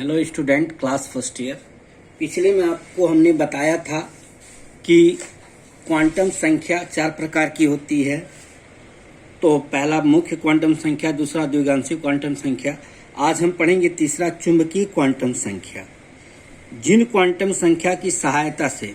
Hello student, class first year. पिछले में आपको हमने बताया था कि क्वांटम संख्या चार प्रकार की होती है। तो पहला मुख्य क्वांटम संख्या, दूसरा द्विगांशी क्वांटम संख्या। आज हम पढ़ेंगे तीसरा चुंबकीय क्वांटम संख्या। जिन क्वांटम संख्या की सहायता से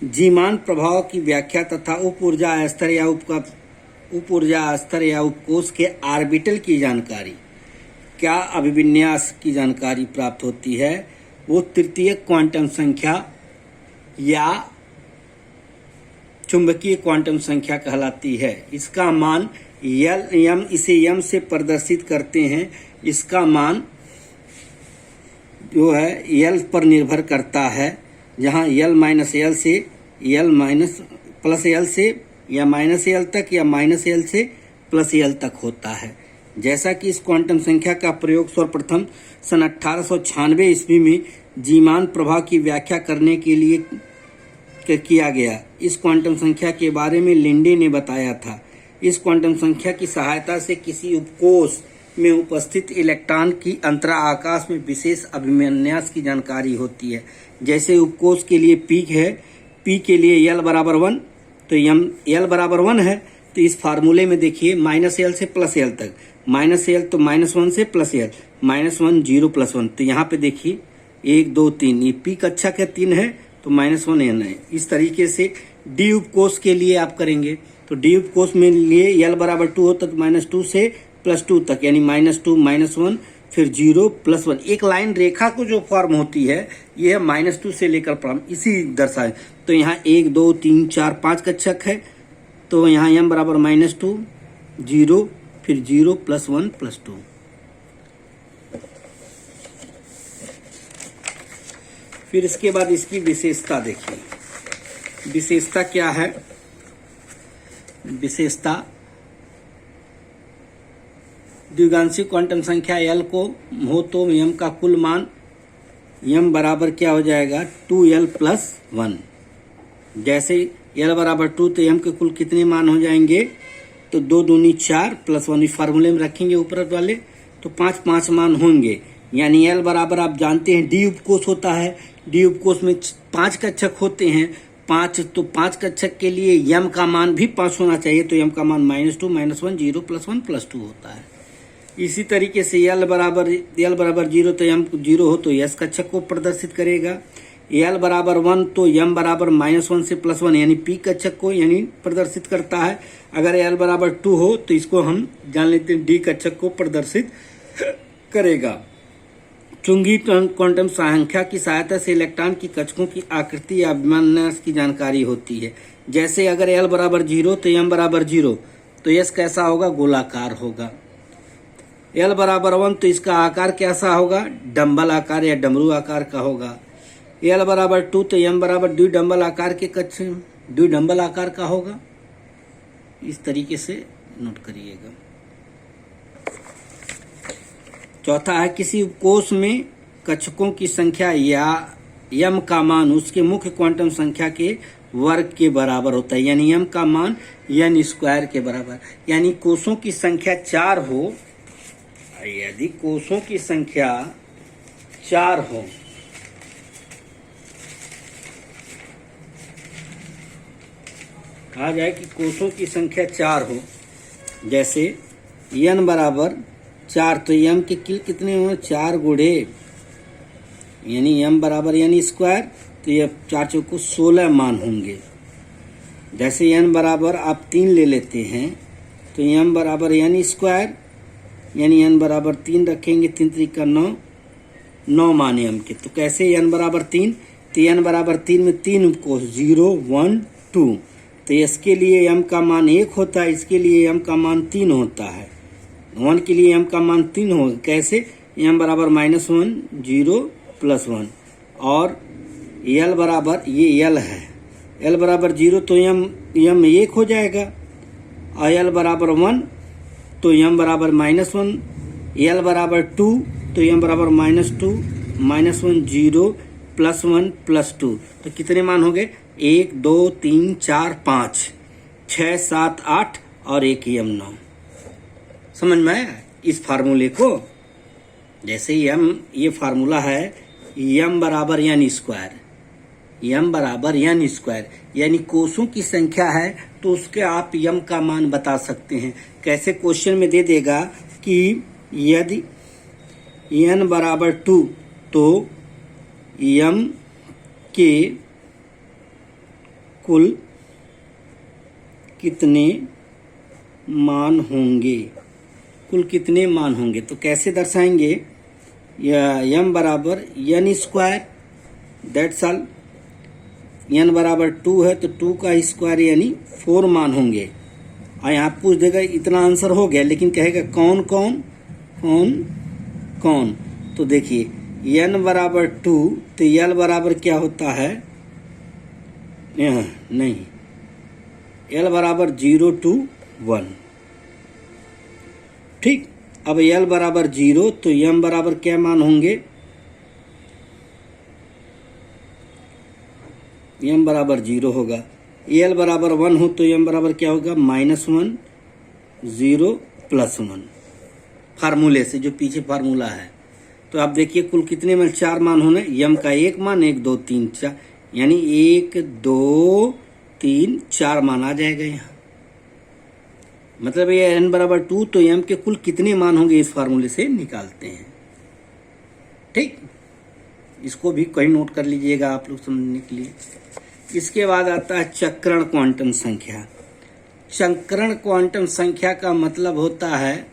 जीमान प्रभाव की व्याख्या तथा उप ऊर्जा स्तर या उपकोष के ऑर्बिटल की जानकारी, क्या अभिविन्यास की जानकारी प्राप्त होती है, वो तृतीय क्वांटम संख्या या चुंबकीय क्वांटम संख्या कहलाती है। इसका मान इसे m से प्रदर्शित करते हैं। इसका मान जो है L पर निर्भर करता है, जहाँ L माइनस L से L माइनस प्लस L से या माइनस L तक या माइनस L से प्लस L तक होता है। जैसा कि इस क्वांटम संख्या का प्रयोग सर्वप्रथम सन 1896 ईस्वी में जीमान प्रभाव की व्याख्या करने के लिए किया गया। इस क्वांटम संख्या के बारे में लिंडे ने बताया था। इस क्वांटम संख्या की सहायता से किसी उपकोष में उपस्थित इलेक्ट्रॉन की अंतरा आकाश में विशेष अभिविन्यास की जानकारी होती है। जैसे उपकोष के लिए पी है, पी के लिए L बराबर 1, तो L बराबर 1 है, तो इस फार्मूले में देखिए माइनस L से प्लस L तक, माइनस L तो -1 से प्लस L, -1 0 +1। तो यहाँ पे देखिए 1 2 3, ये पी कक्षा का 3 है तो -1 N है। इस तरीके से डी उपकोष के लिए आप करेंगे तो डी उपकोष में लिए L बराबर 2 होता तो -2 से +2 तक, यानी -2 -1 फिर 0 +1। एक लाइन रेखा को जो फॉर्म होती है यह -2 से लेकर फॉर्म इसी दर्शाए। तो यहाँ 1 2 3 4 5 कक्षक है, तो यहाँ m बराबर -2 0 फिर 0 +1 +2। फिर इसके बाद इसकी विशेषता देखिए। विशेषता क्या है? विशेषता द्विगांशी क्वांटम संख्या L को हो तो m का कुल मान m बराबर क्या हो जाएगा 2L + 1। जैसे L बराबर 2 तो m के कुल कितने मान हो जाएंगे, तो 2 दूनी 4 +1 फार्मूले में रखेंगे ऊपर वाले, तो 5 मान होंगे। यानी L बराबर आप जानते हैं डी उपकोष होता है, डी उपकोष में 5 कक्षक होते हैं, 5 तो 5 कक्षक के लिए m का मान भी 5 होना चाहिए, तो m का मान -2 -1 0 +1 +2 होता है। इसी तरीके से L बराबर 0 तो m 0 हो तो S कक्षक को प्रदर्शित करेगा। L बराबर 1 तो m बराबर -1 से +1 यानी P कक्षक को यानी प्रदर्शित करता है। अगर L बराबर 2 हो तो इसको हम जान लेते हैं D कक्षक को प्रदर्शित करेगा। चुंबकीय क्वांटम संख्या की सहायता से इलेक्ट्रॉन की कक्षकों की आकृति या अभिविन्यास की जानकारी होती है। जैसे अगर L बराबर 0 तो m बराबर 0, तो S कैसा होगा, गोलाकार होगा। L बराबर 1 तो इसका आकार कैसा होगा, डंबल आकार या डमरू आकार का होगा। L बराबर 2 तो m बराबर द्विडंबल आकार के द्विडंबल आकार का होगा। इस तरीके से नोट करिएगा। चौथा है किसी उपकोष में कक्षकों की संख्या या m का मान उसके मुख्य क्वांटम संख्या के वर्ग के बराबर होता है, यानी m का मान n² के बराबर। यानी कोषों की संख्या 4 हो, यदि कोषों की संख्या 4 हो कहा जाए कि कोषों की संख्या 4 हो, जैसे n बराबर 4 तो m के कितने हो, 4 गुणे यानी m बराबर n², तो ये 4 चौको 16 मान होंगे। जैसे n बराबर आप 3 ले लेते हैं तो m बराबर n² यानी n बराबर 3 रखेंगे, 3 3 9 मान m के। तो कैसे n बराबर 3, तो n बराबर 3 में 3 उपकोष 0 1 2, तो इसके लिए m का मान 1 होता है, इसके लिए m का मान 3 होता है। 1 के लिए m का मान 3 होगा। कैसे, m बराबर -1 0 +1, और L बराबर ये L है, L बराबर 0 तो m 1 हो जाएगा, और L बराबर 1 तो m बराबर -1, L बराबर 2 तो m बराबर -2 -1 0 +1 +2, तो कितने मान हो गए, 1 2 3 4 5 6 7 8 और 1 m 9। समझ में आया इस फार्मूले को? जैसे यम, ये फार्मूला है यम बराबर एन स्क्वायर, यम बराबर एन स्क्वायर, यानी कोषों की संख्या है तो उसके आप यम का मान बता सकते हैं। कैसे? क्वेश्चन में दे देगा कि यदि एन बराबर 2 तो यम के कुल कितने मान होंगे, कुल कितने मान होंगे। तो कैसे दर्शाएंगे? यम बराबर N square, that's all. N बराबर 2 है तो 2 का स्क्वायर यानी 4 मान होंगे। और यहाँ पूछ देगा इतना आंसर हो गया, लेकिन कहेगा कौन कौन कौन कौन। तो देखिए एन बराबर 2 तो एल बराबर क्या होता है, नहीं, एल बराबर 0 to 1। ठीक, अब एल बराबर 0 तो एम बराबर क्या मान होंगे, एम बराबर 0 होगा। एल बराबर 1 हो तो एम बराबर क्या होगा, -1 0 +1, फार्मूले से, जो पीछे फार्मूला है। तो आप देखिए कुल कितने में 4 मान होने, यम का 1 मान, 1 2 3 4, यानी 1 2 3 4 मान आ जाएगा यहाँ। मतलब ये एन बराबर 2 तो एम के कुल कितने मान होंगे इस फार्मूले से निकालते हैं। ठीक, इसको भी कहीं नोट कर लीजिएगा आप लोग समझने के लिए। इसके बाद आता है चक्रण क्वांटम संख्या। चक्रण क्वांटम संख्या का मतलब होता है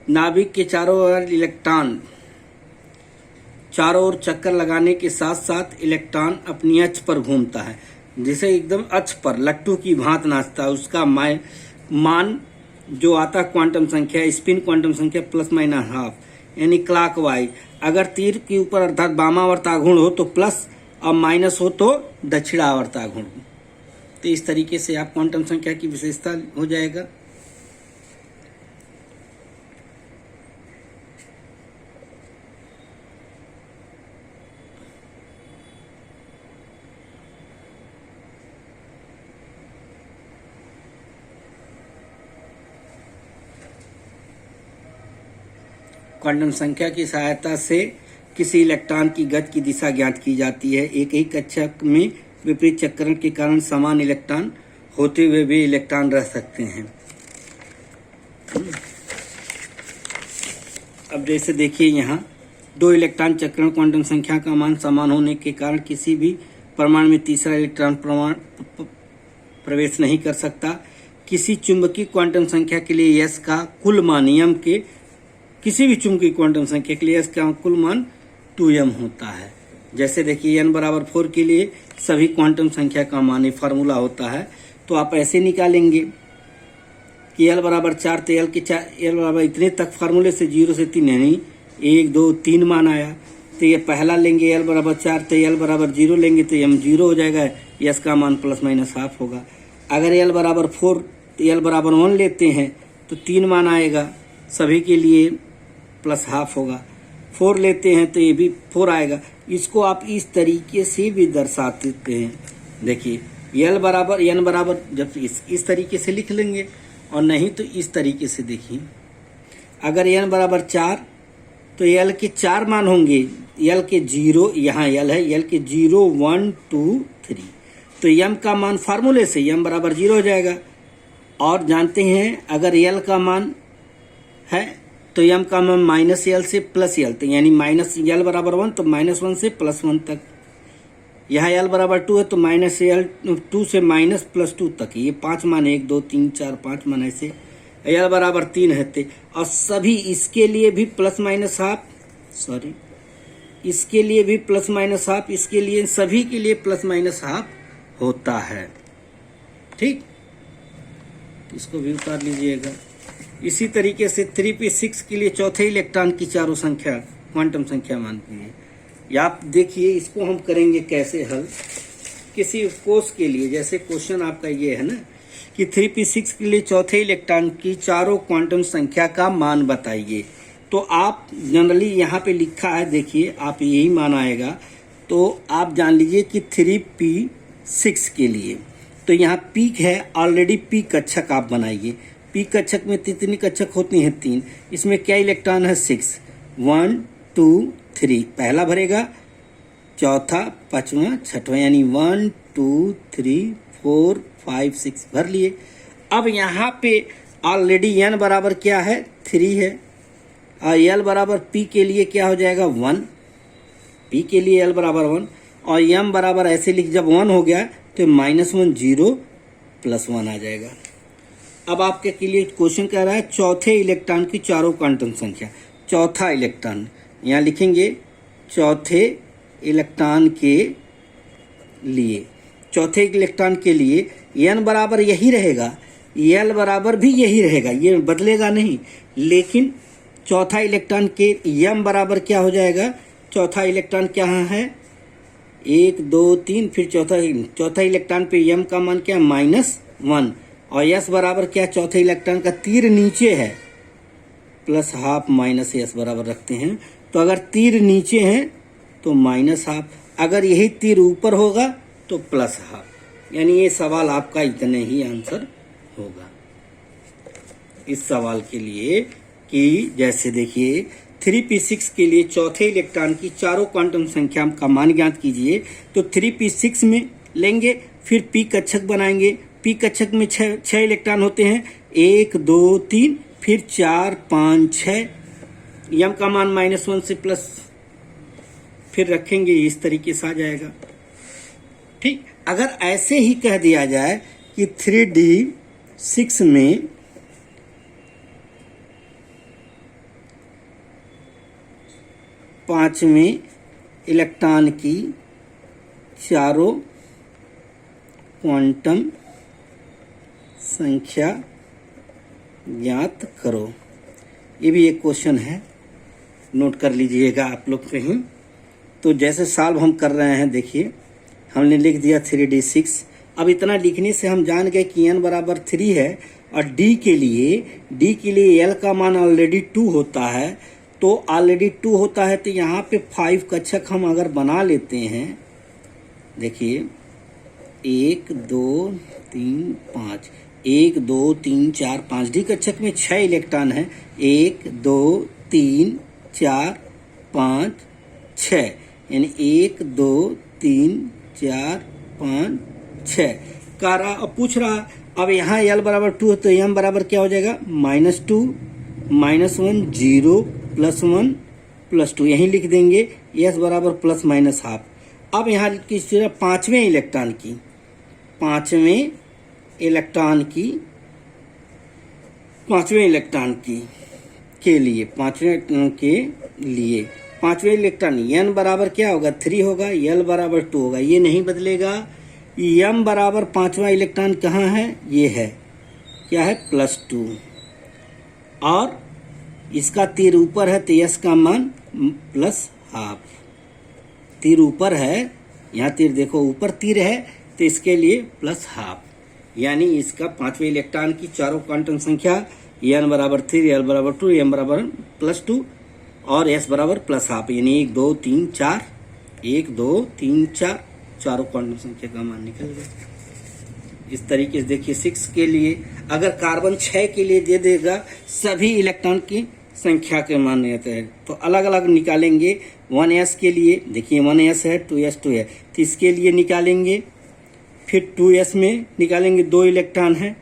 नाभिक के चारों ओर इलेक्ट्रॉन चारों ओर चक्कर लगाने के साथ साथ इलेक्ट्रॉन अपनी अक्ष पर घूमता है, जिसे एकदम अक्ष पर लट्टू की भांति नाचता है। उसका मान जो आता है क्वांटम संख्या, स्पिन क्वांटम संख्या ±½ यानी क्लॉकवाइज। अगर तीर के ऊपर अर्थात वामावर्त आघूर्ण हो तो प्लस और माइनस हो तो दक्षिणावर्त आघूर्ण। तो इस तरीके से आप क्वांटम संख्या की विशेषता हो जाएगा। क्वांटम संख्या की सहायता से किसी इलेक्ट्रॉन की गति की दिशा ज्ञात की जाती है। एक ही कक्षक में विपरीत चक्रण के कारण समान इलेक्ट्रॉन होते हुए भी इलेक्ट्रॉन रह सकते हैं। अब जैसे देखिए यहाँ 2 इलेक्ट्रॉन चक्रण क्वांटम संख्या का मान समान होने के कारण किसी भी परमाणु में तीसरा इलेक्ट्रॉन प्रवेश नहीं कर सकता। किसी चुंबकीय क्वांटम संख्या के लिए यश का कुल मान नियम के किसी भी चुंबकीय क्वांटम संख्या के लिए इसका कुल मान 2m होता है। जैसे देखिए n बराबर 4 के लिए सभी क्वांटम संख्या का मान फार्मूला होता है। तो आप ऐसे निकालेंगे कि l बराबर 4 तो l बराबर इतने तक फार्मूले से 0 से 3 यानी 1 2 3 मान आया। तो ये पहला लेंगे l बराबर 4 तो l बराबर 0 लेंगे तो m 0 हो जाएगा, यस का मान ±½ होगा। अगर l बराबर 4 तो l बराबर 1 लेते हैं तो 3 मान आएगा, सभी के लिए +½ होगा। 4 लेते हैं तो ये भी 4 आएगा। इसको आप इस तरीके से भी दर्शा देते हैं। देखिए l बराबर n बराबर जब इस तरीके से लिख लेंगे, और नहीं तो इस तरीके से देखिए, अगर n बराबर 4 तो l के 4 मान होंगे। l के 0, यहाँ l है, l के 0 1 2 3, तो m का मान फार्मूले से m बराबर 0 हो जाएगा। और जानते हैं अगर l का मान है तो m का मान -l से +l तक, यानी -l बराबर 1 तो -1 से +1 तक। यहाँ l बराबर 2 है तो -2 से -+2 तक। ये 5 मान, 1 2 3 4 5 मान ऐसे। l बराबर 3 है और सभी इसके लिए भी ±½ इसके लिए भी ±½ इसके लिए, सभी के लिए ±½ होता है। ठीक, इसको भी उतार लीजिएगा। इसी तरीके से 3p6 के लिए चौथे इलेक्ट्रॉन की चारों संख्या क्वांटम संख्या मानती है। या आप देखिए इसको हम करेंगे कैसे हल, किसी कोष के लिए। जैसे क्वेश्चन आपका ये है ना कि 3p6 के लिए चौथे इलेक्ट्रॉन की चारों क्वांटम संख्या का मान बताइए। तो आप जनरली यहाँ पे लिखा है, देखिए आप यही मान आएगा। तो आप जान लीजिए कि 3p6 के लिए तो यहाँ पीक है, ऑलरेडी पी कक्षक आप बनाइए। पी कक्षक में कितनी कक्षक होती हैं? 3। इसमें क्या इलेक्ट्रॉन है? 6। 1 2 3 पहला भरेगा, चौथा, पांचवा, छठवां, यानी 1 2 3 4 5 6 भर लिए। अब यहाँ पे ऑलरेडी n बराबर क्या है, 3 है, और l बराबर p के लिए क्या हो जाएगा, 1, p के लिए l बराबर 1, और m बराबर ऐसे लिख, जब 1 हो गया तो -1 0 + 1 आ जाएगा। अब आपके लिए क्वेश्चन कह रहा है चौथे इलेक्ट्रॉन की चारों क्वांटम संख्या। चौथा इलेक्ट्रॉन यहाँ लिखेंगे, चौथे इलेक्ट्रॉन के लिए, चौथे इलेक्ट्रॉन के लिए n बराबर यही रहेगा, l बराबर भी यही रहेगा, ये बदलेगा नहीं, लेकिन चौथा इलेक्ट्रॉन के m बराबर क्या हो जाएगा, चौथा इलेक्ट्रॉन क्या है, 1 2 3, फिर चौथा इलेक्ट्रॉन पे m का मान क्या है, -1, और s बराबर क्या, चौथे इलेक्ट्रॉन का तीर नीचे है, +12 -s बराबर रखते हैं। तो अगर तीर नीचे है तो -12, अगर यही तीर ऊपर होगा तो +12, यानी ये सवाल आपका इतने ही आंसर होगा इस सवाल के लिए। कि जैसे देखिए 3p6 के लिए चौथे इलेक्ट्रॉन की चारों क्वांटम संख्या का मान ज्ञात कीजिए। तो 3p6 में लेंगे, फिर p कक्षक बनाएंगे, p कक्षक में 6 इलेक्ट्रॉन होते हैं, 1 2 3, फिर 4 5 6, m का मान -1 से प्लस फिर रखेंगे, इस तरीके से आ जाएगा। ठीक, अगर ऐसे ही कह दिया जाए कि 3d6 में पांचवें इलेक्ट्रॉन की चारों क्वांटम संख्या ज्ञात करो, ये भी एक क्वेश्चन है, नोट कर लीजिएगा आप लोग कहीं। तो जैसे सॉल्व हम कर रहे हैं, देखिए हमने लिख दिया 3d6। अब इतना लिखने से हम जान गए कि n बराबर 3 है, और d के लिए l का मान ऑलरेडी 2 होता है, तो ऑलरेडी 2 होता है, तो यहाँ पे 5 कक्षक हम अगर बना लेते हैं, देखिए 1 2 3 5, 1 2 3 4 5, डी कक्षक में 6 इलेक्ट्रॉन है, 1 2 3 4 5 6, यानी 1 2 3 4 5 6 का रहा। अब पूछ रहा, अब यहाँ l बराबर 2 है, तो m बराबर क्या हो जाएगा, -2 -1 0 +1 +2, यहीं लिख देंगे, s बराबर ±12। अब यहाँ किस तरह पांचवें इलेक्ट्रॉन की के लिए पांचवें इलेक्ट्रॉन n बराबर क्या होगा, 3 होगा, l बराबर 2 होगा, ये नहीं बदलेगा। m बराबर पांचवा इलेक्ट्रॉन कहाँ है, ये है, क्या है, +2, और इसका तीर ऊपर है, तो s का मान +12, तीर ऊपर है, यहाँ तीर देखो ऊपर तीर है, तो इसके लिए +12, यानी इसका पांचवें इलेक्ट्रॉन की चारों क्वांटम संख्या n बराबर 3, l बराबर 2, m बराबर +2 और s बराबर +12, यानी 1 2 3 4, 1 2 3 4, चारों क्वांटम संख्या का मान निकल गया। इस तरीके से देखिए 6 के लिए, अगर कार्बन 6 के लिए दे देगा सभी इलेक्ट्रॉन की संख्या के मान रहते हैं, तो अलग अलग निकालेंगे। 1s के लिए देखिए 1s है, 2s 2 है, तो इसके लिए निकालेंगे, फिर 2s में निकालेंगे, 2 इलेक्ट्रॉन है,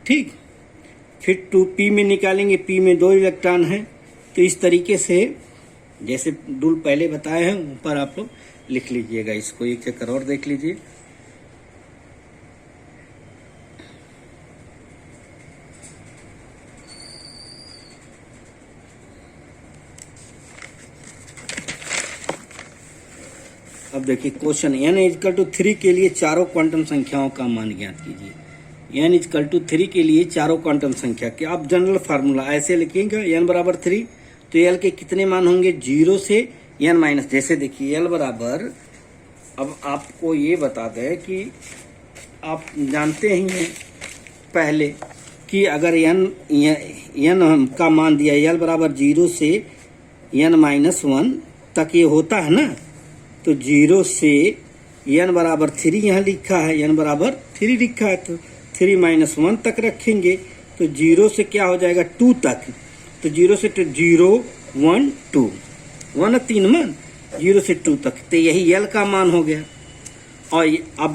ठीक, फिर 2p में निकालेंगे, p में 2 इलेक्ट्रॉन है। तो इस तरीके से जैसे रूल पहले बताए हैं, ऊपर आप लोग लिख लीजिएगा, इसको एक चक्कर और देख लीजिए। अब देखिए क्वेश्चन, n=3 के लिए चारों क्वांटम संख्याओं का मान ज्ञात कीजिए। n=3 के लिए चारों क्वांटम संख्या के आप जनरल फार्मूला ऐसे लिखेंगे, n बराबर 3, तो l के कितने मान होंगे, 0 से n माइनस। जैसे देखिए l बराबर, अब आपको ये बता दें कि आप जानते ही हैं पहले कि अगर n का मान दिया, l बराबर 0 से n-1 तक ये होता है ना, तो 0 से n बराबर 3 यहाँ लिखा है, n बराबर 3 लिखा है, तो 3-1 तक रखेंगे, तो 0 से क्या हो जाएगा 2 तक, तो 0 से 0 1 2 1 3 मान 0 से 2 तक, तो यही L का मान हो गया। और अब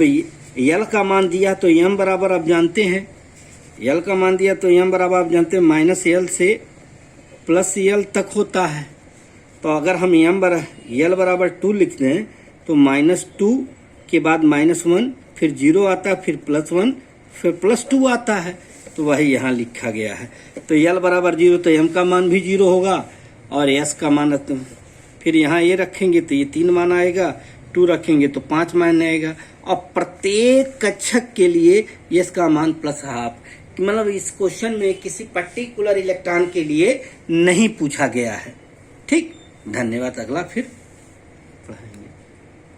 L का मान दिया तो m बराबर आप जानते हैं, L का मान दिया तो m बराबर आप जानते हैं -L से +L तक होता है। तो अगर हम L बराबर 2 लिख दें तो -2 के बाद -1, फिर 0 आता है, फिर +1, फिर +2 आता है, तो वही यहाँ लिखा गया है। तो L बराबर 0 तो m का मान भी 0 होगा और S का मान, फिर यहाँ ये रखेंगे तो ये 3 मान आएगा, 2 रखेंगे तो 5 मान आएगा। और प्रत्येक कक्षक के लिए इसका मान +½ मतलब इस क्वेश्चन में किसी पर्टिकुलर इलेक्ट्रॉन के लिए नहीं पूछा गया है। ठीक, धन्यवाद। अगला फिर